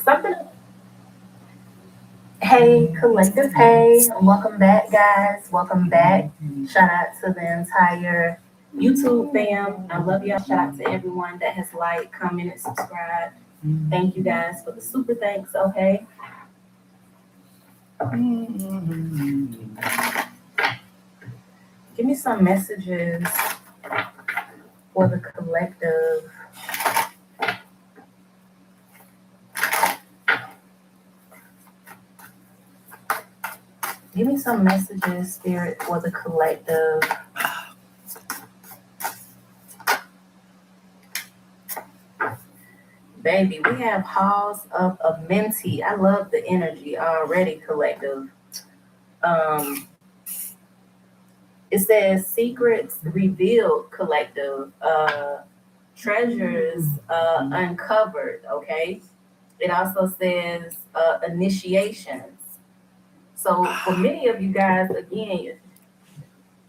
Something. Hey, collective. Hey, welcome back, guys. Welcome back. Shout out to the entire YouTube fam. I love y'all. Shout out to everyone that has liked, commented, subscribed. Thank you guys for the super thanks. Okay. Give me some messages for the collective. Give me some messages, Spirit, for the collective. Baby, we have Halls of Amenti. I love the energy already, collective. It says secrets revealed, collective. Treasures uncovered, okay? It also says initiations. So for many of you guys, again,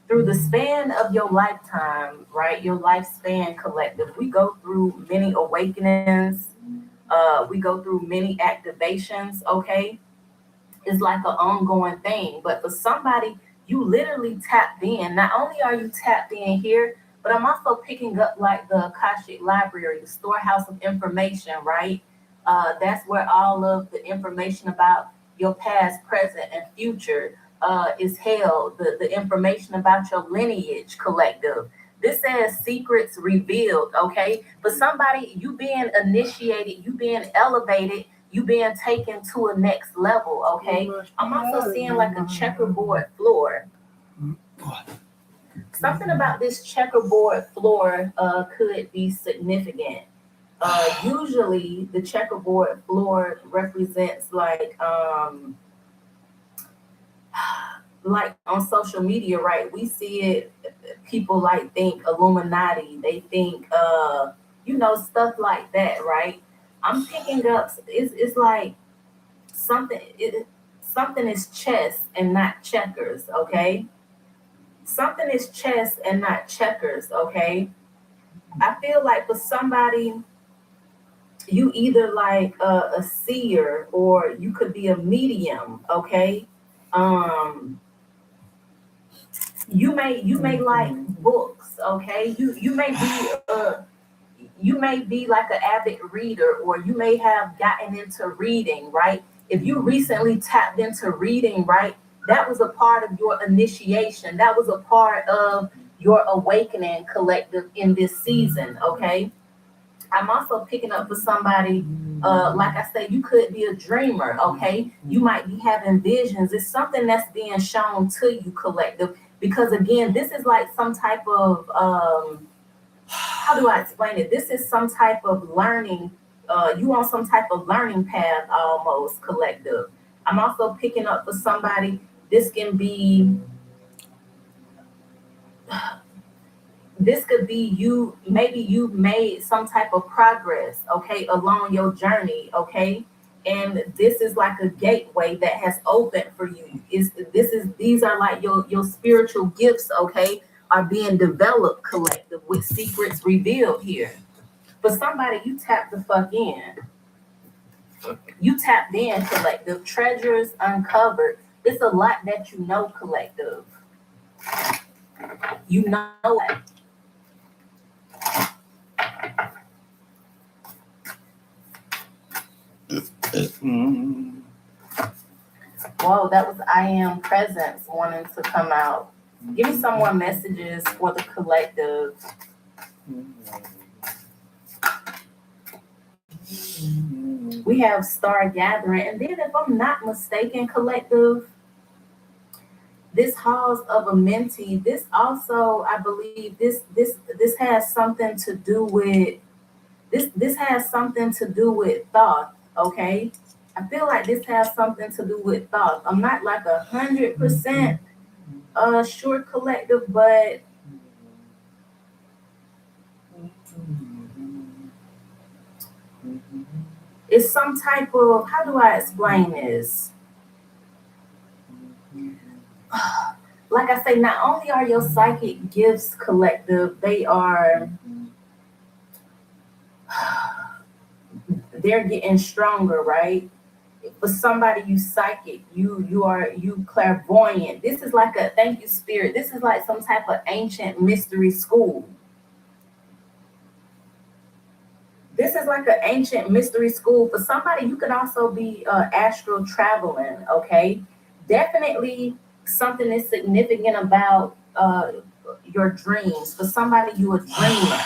through the span of your lifetime, right? Your lifespan, collective, we go through many awakenings. We go through many activations, okay? It's like an ongoing thing. But for somebody, you literally tapped in. Not only are you tapped in here, but I'm also picking up like the Akashic Library, the storehouse of information, right? That's where all of the information about your past, present, and future is held. The information about your lineage, collective. This says secrets revealed, okay? For somebody, you being initiated, you being elevated, you being taken to a next level, okay? I'm also seeing like a checkerboard floor. Something about this checkerboard floor could be significant. Usually, the checkerboard floor represents like on social media, right? We see it. People like think Illuminati. They think, stuff like that, right? I'm picking up. It's like something. Something is chess and not checkers, okay? Something is chess and not checkers, okay? I feel like for somebody, you either like a seer or you could be a medium, okay? Um, you may like books, okay? You may be like an avid reader, or you may have gotten into reading, right? If you recently tapped into reading, right, that was a part of your initiation. That was a part of your awakening, collective, in this season, okay? I'm also picking up for somebody, like I said, you could be a dreamer, okay? You might be having visions. It's something that's being shown to you, collective, because again, this is like some type of, how do I explain it? This is some type of learning. You on some type of learning path, almost, collective. I'm also picking up for somebody. This can be. This could be you. Maybe you've made some type of progress, okay, along your journey, okay, and this is like a gateway that has opened for you. Is this is These are like your spiritual gifts, okay, are being developed, collective, with secrets revealed here. For somebody, you tapped the fuck in. You tapped in, collective. Treasures uncovered. It's a lot that you know, collective. You know that. Whoa, that was I am presence wanting to come out. Give me some more messages for the collective. We have Star Gathering, and then if I'm not mistaken, collective, this Halls of Amenti, this also, I believe, this has something to do with this has something to do with thought, okay? I feel like this has something to do with thought. I'm not like 100% sure, collective, but it's some type of, how do I explain this? Like I say, not only are your psychic gifts, collective, they're getting stronger, right? For somebody, you psychic, you clairvoyant. This is like a, thank you spirit, this is like some type of ancient mystery school. This is like an ancient mystery school. For somebody, you could also be astral traveling, okay? Definitely something is significant about your dreams. For somebody, you a dreamer.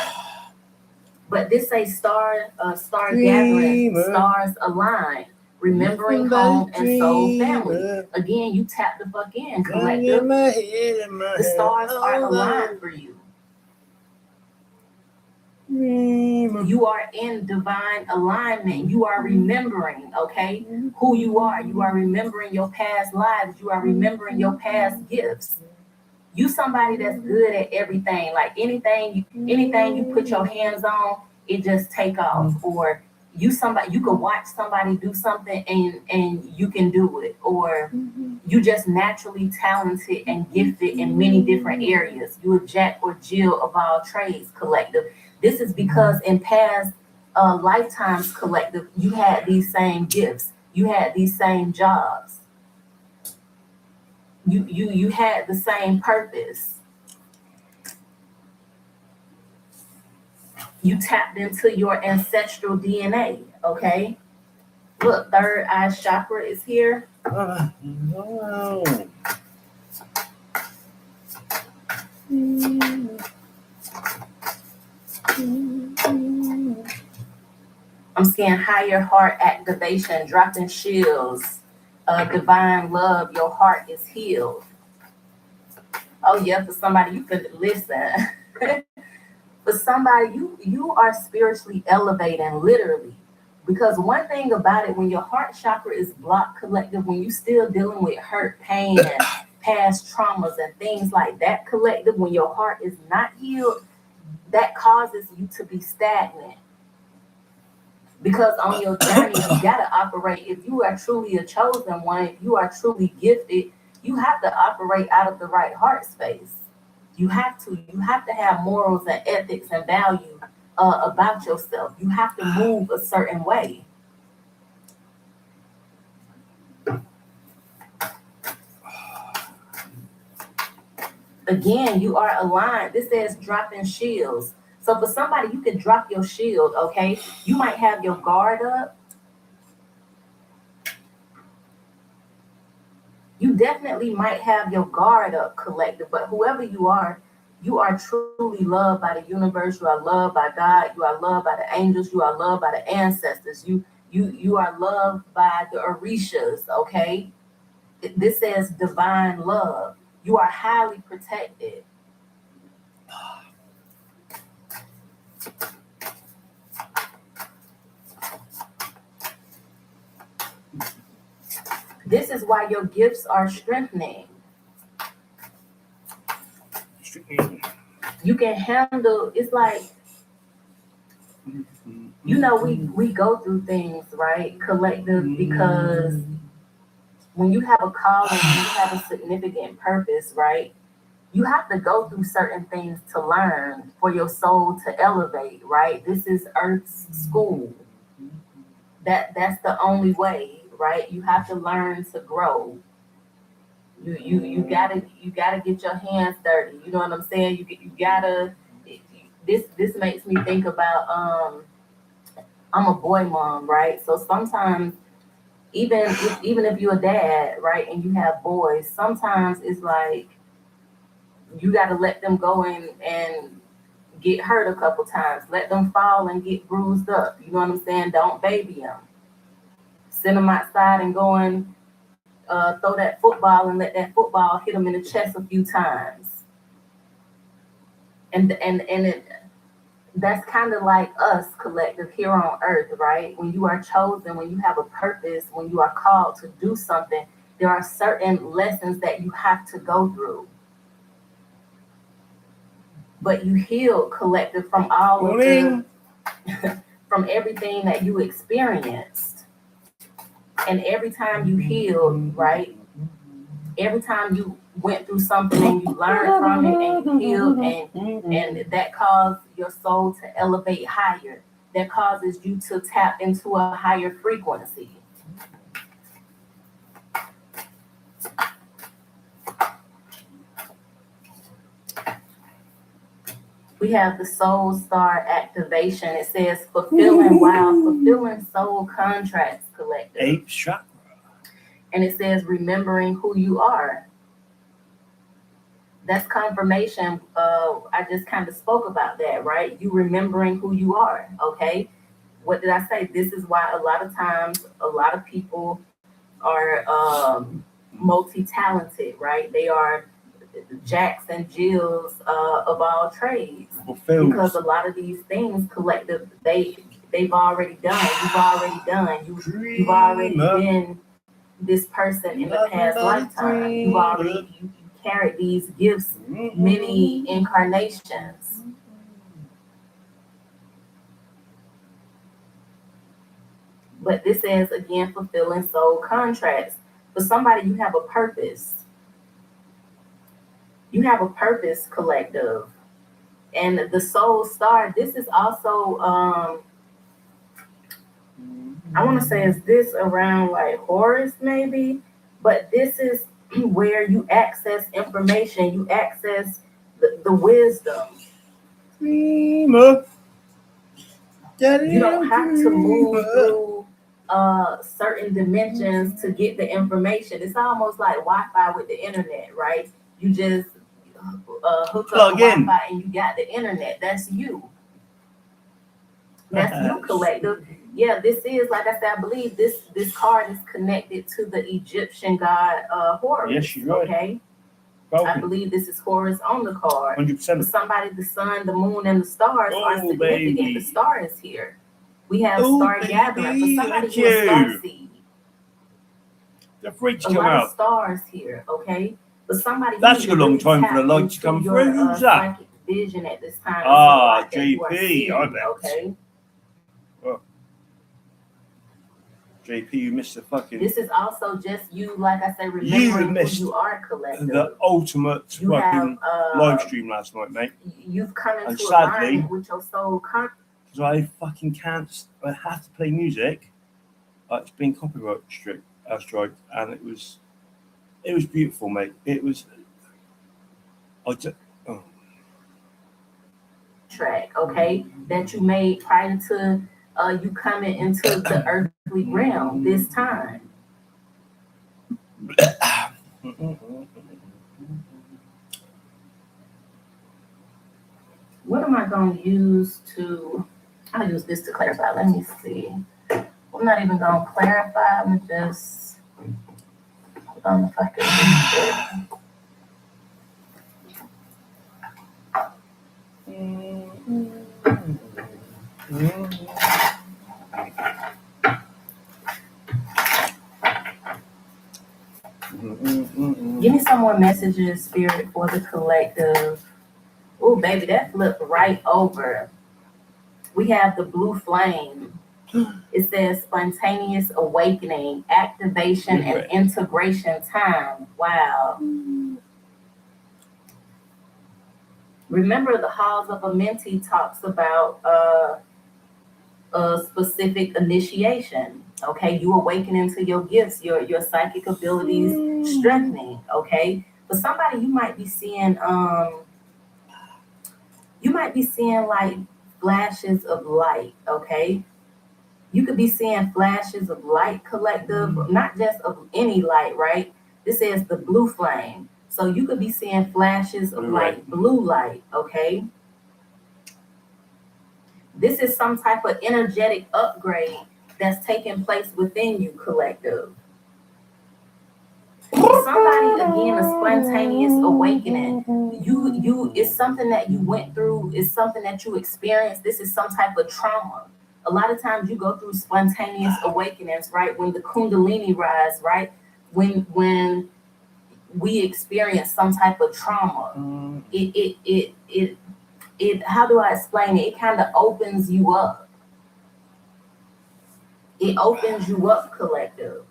But this say star gathering, stars align, remembering home and soul family. Again, you tap the fuck in, collective. The stars are aligned for you. You are in divine alignment. You are remembering, okay, who you are. You are remembering your past lives. You are remembering your past gifts. You somebody that's good at everything. Like anything you put your hands on, it just take off. Or you can watch somebody do something and you can do it. Or you just naturally talented and gifted in many different areas. You a Jack or Jill of all trades, collective. This is because in past lifetimes, collective, you had these same gifts. You had these same jobs. You had the same purpose. You tapped into your ancestral DNA, okay? Look, third eye chakra is here. I'm seeing higher heart activation, dropping shields, divine love, your heart is healed. Oh yeah, for somebody, you could listen. For somebody, you are spiritually elevating, literally. Because one thing about it, when your heart chakra is blocked, collective, when you still dealing with hurt, pain, and past traumas and things like that, collective, when your heart is not healed, that causes you to be stagnant. Because on your journey, you gotta operate. If you are truly a chosen one, if you are truly gifted, you have to operate out of the right heart space. You have to have morals and ethics and value about yourself. You have to move a certain way. Again, you are aligned. This says dropping shields. So for somebody, you can drop your shield, okay? You might have your guard up. You definitely might have your guard up, collective, but whoever you are truly loved by the universe. You are loved by God. You are loved by the angels. You are loved by the ancestors. You are loved by the Orishas, okay? This says divine love. You are highly protected. This is why your gifts are strengthening. You can handle, it's like, you know, we go through things, right, collective, because when you have a calling, when you have a significant purpose, right, you have to go through certain things to learn for your soul to elevate, right? This is Earth's school. That's the only way, right? You have to learn to grow. You gotta get your hands dirty. You know what I'm saying? You gotta. This makes me think about I'm a boy mom, right? So sometimes even if you're a dad, right, and you have boys, sometimes it's like you got to let them go and get hurt a couple times. Let them fall and get bruised up. You know what I'm saying? Don't baby them. Send them outside and go and throw that football and let that football hit them in the chest a few times. And that's kind of like us, collective, here on earth, right? When you are chosen, when you have a purpose, when you are called to do something, there are certain lessons that you have to go through. But you heal, collective, from all of the from everything that you experienced. And every time you healed, right? Every time you went through something and you learned from it and you healed, and that caused your soul to elevate higher. that causes you to tap into a higher frequency. We have the soul star activation. It says fulfilling soul contracts, collective. 8th chakra. And it says remembering who you are. That's confirmation. I just kind of spoke about that, right? You remembering who you are, okay? What did I say? This is why a lot of times a lot of people are multi-talented, right? They are Jacks and Jills of all trades. Because a lot of these things, collective, they've already done. You've already done. You've already been this person in the past lifetime. You've already you carried these gifts many incarnations. But this says again, fulfilling soul contracts. For somebody, you have a purpose. You have a purpose, collective. And the soul star, this is also I want to say, is this around like Horus maybe? But this is where you access information, you access the wisdom. You don't have to move through certain dimensions to get the information. It's almost like Wi-Fi with the internet, right? You just hook up the Wi-Fi and you got the internet. That's you. That's you, collective. Yeah, this is, like I said, I believe this card is connected to the Egyptian god Horus. Yes, you're right. Okay. I believe this is Horus on the card. 100%. For somebody, the sun, the moon, and the stars are significant. Baby. The star is here. We have star gathering. For somebody, you're a star seed. The freaks come out. A lot of stars here, okay? But somebody, that's a long time for the light to come through. Who's that? Vision at this time. JP, I bet. Okay. Well, JP, you missed the fucking. This is also just you, like I said, remembering who you are, collective. The ultimate fucking live stream last night, mate. You've come into alignment with your soul. Because I fucking can't. I have to play music. It's been copyright strike, and it was beautiful, mate. It was. Track, okay, that you made prior to you coming into the earthly realm this time. What am I going to use to? I'll use this to clarify. Let me see. I'm not even going to clarify. I'm just. Hold on if I can use it. Give me some more messages, Spirit, for the collective. Oh, baby, that flipped right over. We have the blue flame. It says spontaneous awakening, activation, and integration time. Wow. Remember, the Halls of Amenti talks about a specific initiation. Okay, you awakening to your gifts, your psychic abilities strengthening. Okay, for somebody, you might be seeing like flashes of light. Okay, you could be seeing flashes of light, collective, not just of any light, right? This is the blue flame. So you could be seeing flashes of light, blue light, okay? This is some type of energetic upgrade that's taking place within you, collective. Somebody, again, a spontaneous awakening. You it's something that you went through, it's something that you experienced. This is some type of trauma. A lot of times you go through spontaneous awakenings, right? When the Kundalini rise, right? When we experience some type of trauma, it how do I explain it? It kind of opens you up. It opens you up, collective.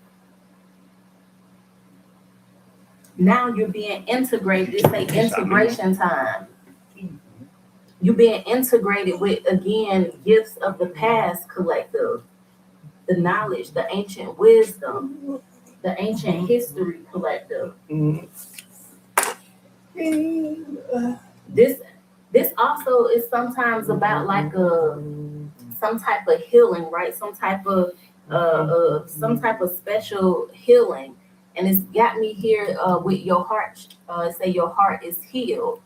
Now you're being integrated. It's like integration time. You being integrated with, again, gifts of the past, collective, the knowledge, the ancient wisdom, the ancient history, collective. This this also is sometimes about like a some type of healing, right? Some type of special healing, and it's got me here with your heart. Say your heart is healed.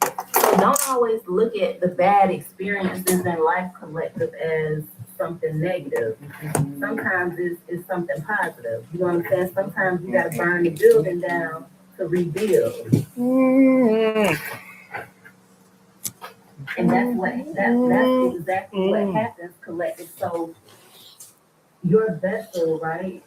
So don't always look at the bad experiences in life, collective, as something negative. Sometimes it's something positive. You know what I'm saying? Sometimes you gotta burn the building down to rebuild. And that's exactly what happens, collective. So your vessel, right?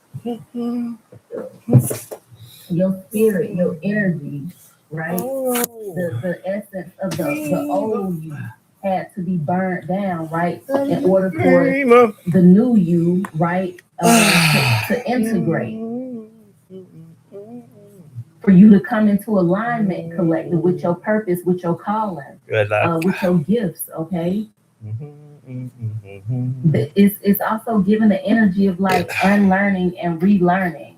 Your spirit, your energy, right? The essence of the old you had to be burned down, right? In order for the new you, right, to integrate. For you to come into alignment, collective, with your purpose, with your calling, with your gifts, okay? It's also given the energy of like unlearning and relearning.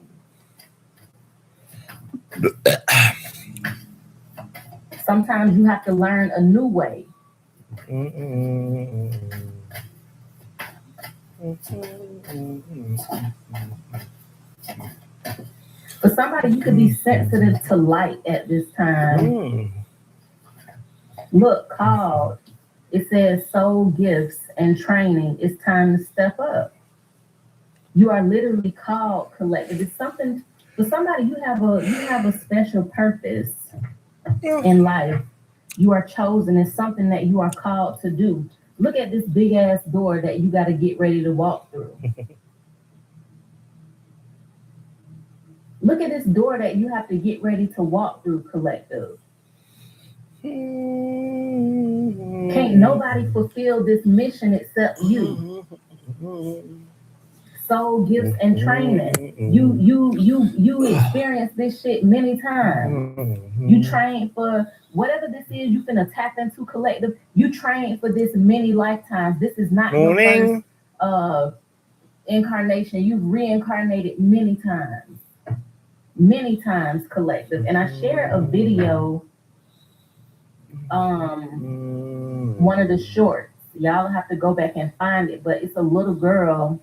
Sometimes you have to learn a new way. For somebody, you could be sensitive to light at this time. Look, called. It says soul gifts and training. It's time to step up. You are literally called, collective. It's something for somebody. You have a special purpose in life. You are chosen. It's something that you are called to do. Look at this big ass door that you got to get ready to walk through. Look at this door that you have to get ready to walk through, collective. Can't nobody fulfill this mission except you. Soul gifts and training. You experienced this shit many times. You trained for whatever this is you finna tap into, collective. You trained for this many lifetimes. This is not your first incarnation. You've reincarnated many times, collective. And I share a video, one of the shorts. Y'all have to go back and find it, but it's a little girl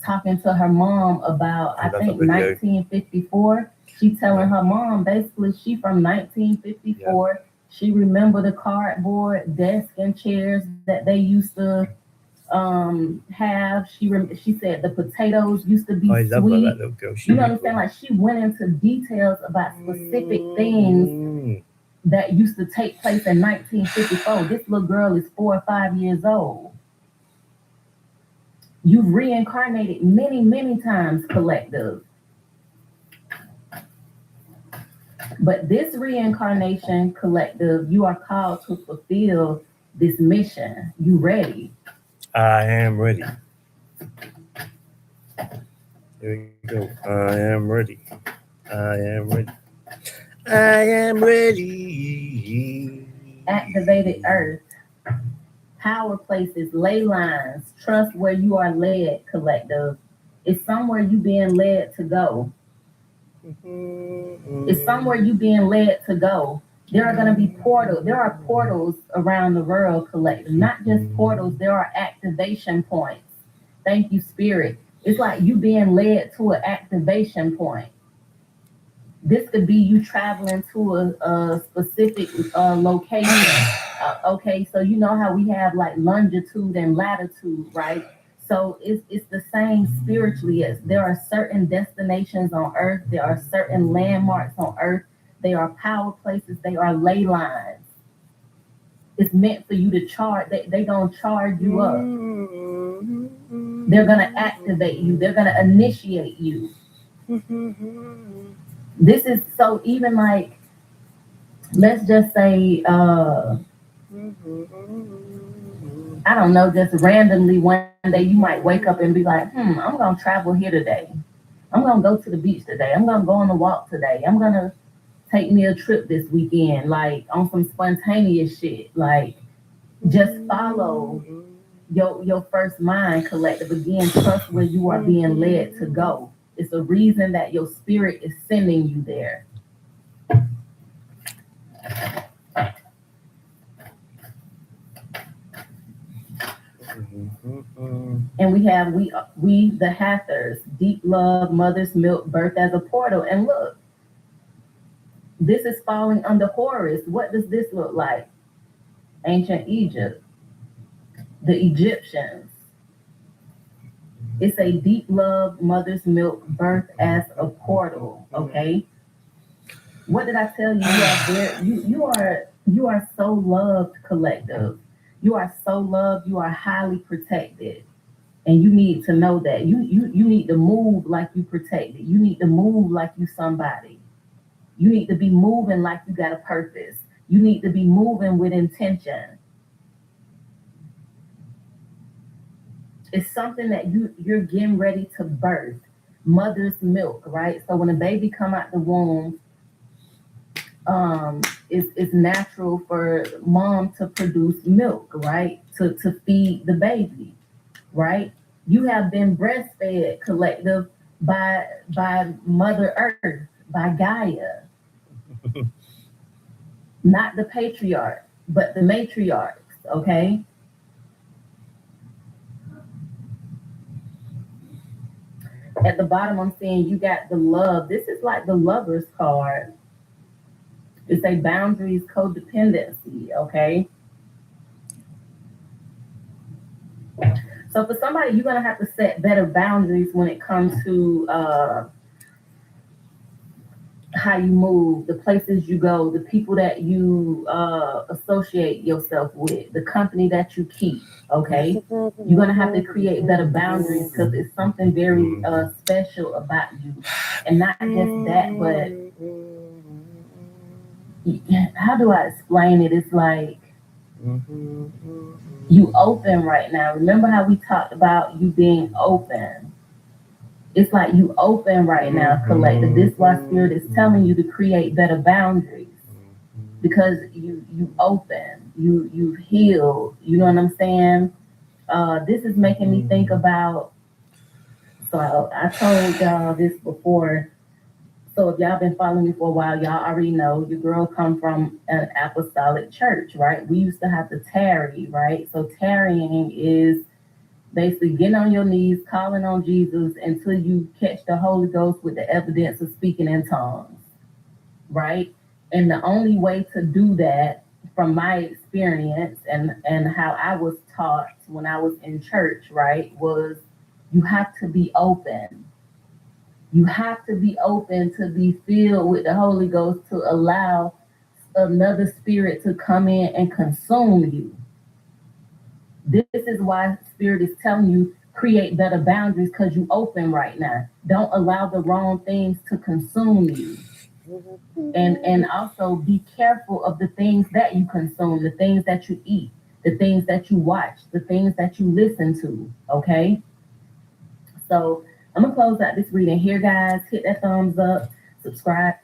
talking to her mom about, I think, 1954. She telling her mom, basically, she from 1954. She remember the cardboard desk and chairs that they used to have. She said the potatoes used to be sweet. You know what I'm saying? Like, she went into details about specific things that used to take place in 1954. This little girl is 4 or 5 years old. You've reincarnated many times, collective. But this reincarnation, collective, you are called to fulfill this mission. You ready? I am ready. Here we go. I am ready. I am ready. I am ready. Activated earth. Power places, ley lines. Trust where you are led, collective. It's somewhere you being led to go. It's somewhere you being led to go. There are going to be portals. There are portals around the world, collective. Not just portals. There are activation points. Thank you, Spirit. It's like you being led to an activation point. This could be you traveling to a specific location. Okay, so you know how we have like longitude and latitude, right? So it's the same spiritually. As there are certain destinations on earth, there are certain landmarks on earth, they are power places, they are ley lines. It's meant for you to charge. They gonna charge you up. They're gonna activate you. They're gonna initiate you. This is so even like, let's just say, I don't know, just randomly one day you might wake up and be like, I'm gonna travel here today. I'm gonna go to the beach today. I'm gonna go on a walk today. I'm gonna take me a trip this weekend, like on some spontaneous shit. Like just follow your first mind, collective. Again, trust where you are being led to go. It's a reason that your spirit is sending you there. And we have we the Hathors, deep love, mother's milk, birth as a portal. And look, this is falling under Horus. What does this look like? Ancient Egypt, the Egyptians. It's a deep love, mother's milk, birth as a portal. Okay. What did I tell you? You are so loved, collective. You are so loved. You are highly protected. And you need to know that you need to move like you protected. You need to move like you somebody. You need to be moving like you got a purpose. You need to be moving with intention. It's something that you're getting ready to birth. Mother's milk, right? So when a baby come out the womb, it's natural for mom to produce milk, right? To feed the baby, right? You have been breastfed, collective, by Mother Earth, by Gaia, not the patriarch, but the matriarchs, okay? At the bottom, I'm seeing you got the love. This is like the lover's card. It's a boundaries, codependency, okay? So for somebody, you're gonna have to set better boundaries when it comes to how you move, the places you go, the people that you associate yourself with, the company that you keep, okay? You're gonna have to create better boundaries because it's something very special about you. And not just that, but how do I explain it? It's like you open right now. Remember how we talked about you being open? It's like you open right now, collective. This is why spirit is telling you to create better boundaries. Because you open, you've healed, you know what I'm saying? This is making me think about, so I told y'all this before. So if y'all been following me for a while, y'all already know your girl come from an apostolic church, right? We used to have to tarry, right? So tarrying is basically getting on your knees, calling on Jesus until you catch the Holy Ghost with the evidence of speaking in tongues, right? And the only way to do that, from my experience and how I was taught when I was in church, right, was you have to be open. You have to be open to be filled with the Holy Ghost to allow another spirit to come in and consume you. This is why spirit is telling you create better boundaries because you open right now. Don't allow the wrong things to consume you. And also be careful of the things that you consume, the things that you eat, the things that you watch, the things that you listen to, okay? So I'm gonna close out this reading here, guys. Hit that thumbs up, subscribe.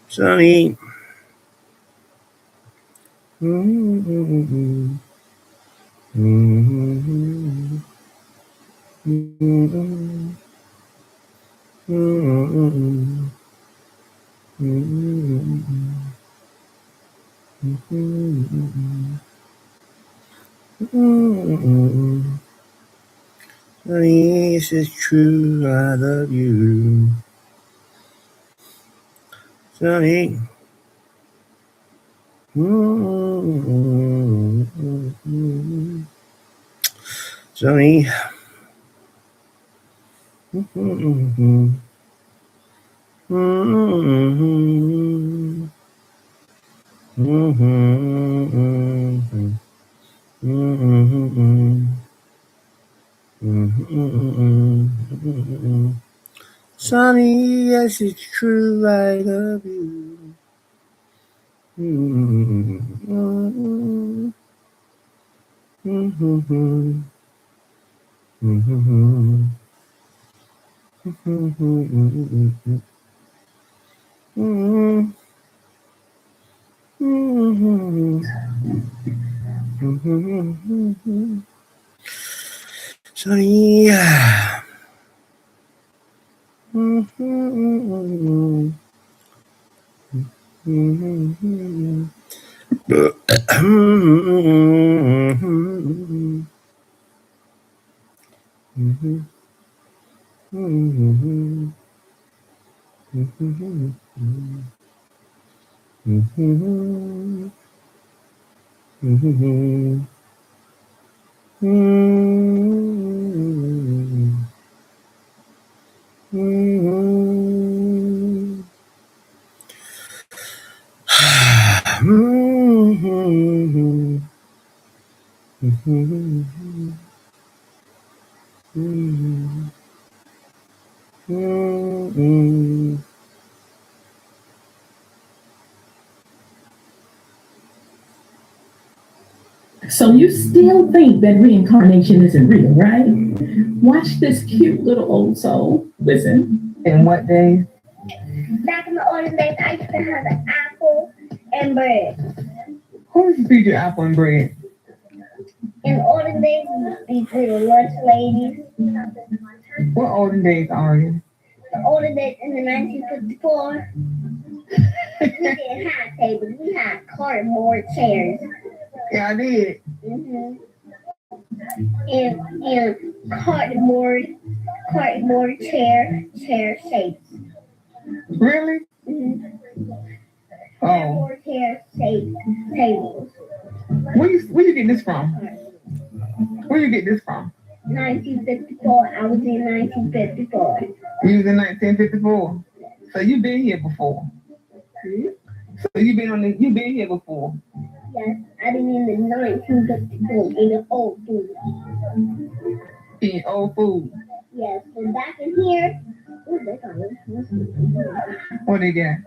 Sunny. Honey, this is true. I love you. Sonny. Sonny. Sonny, yes, it's true. I love you. Sonny. So you still think that reincarnation isn't real, right? Watch this cute little old soul. Listen. In what days? Back in the olden days, I used to have an apple and bread. Who used to feed you apple and bread? In the olden days, these little lunch ladies. What olden days are you? The olden days in the 1954, we didn't have tables. We had cardboard chairs. Yeah, I did. And cardboard chair shapes. Really? Oh. Cardboard chair shaped tables. Where you get this from? Where you get this from? 1954. I was in 1954. You was in 1954. So you've been here before. So you've been here before. Yes, I've been in the 1954 in the old food. Eating old food. Yes, but back in here, what they call it? What they got?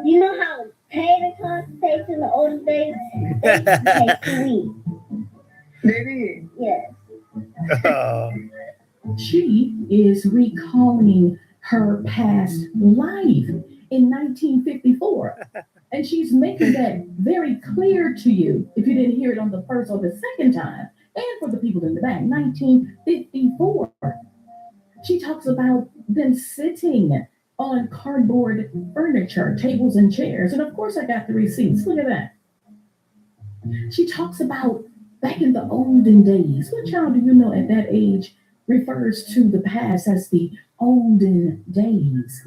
You know how tater tots taste in the olden days? They used to taste sweet. They did. Yes. She is recalling her past life in 1954. And she's making that very clear to you if you didn't hear it on the first or the second time. And for the people in the back, 1954. She talks about them sitting on cardboard furniture, tables and chairs. And of course, I got the receipts. Look at that. She talks about back in the olden days. What child do you know at that age refers to the past as the olden days?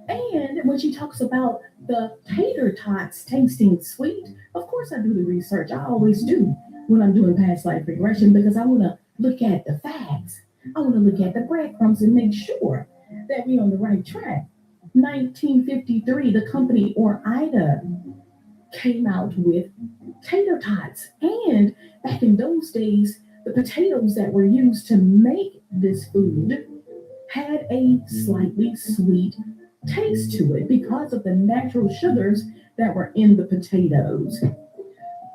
And when she talks about the tater tots tasting sweet, of course I do the research. I always do when I'm doing past life regression because I want to look at the facts. I want to look at the breadcrumbs and make sure that we're on the right track. 1953, the company or Ida came out with tater tots. And back in those days, the potatoes that were used to make this food had a slightly sweet taste to it because of the natural sugars that were in the potatoes.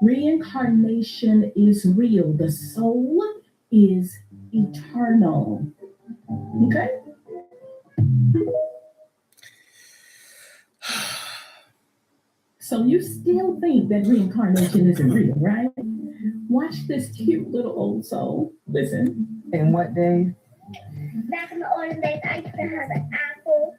Reincarnation is real. The soul is eternal. Okay? So you still think that reincarnation isn't real, right? Watch this cute little old soul. Listen. In what day? Back in the olden days, I used to have an apple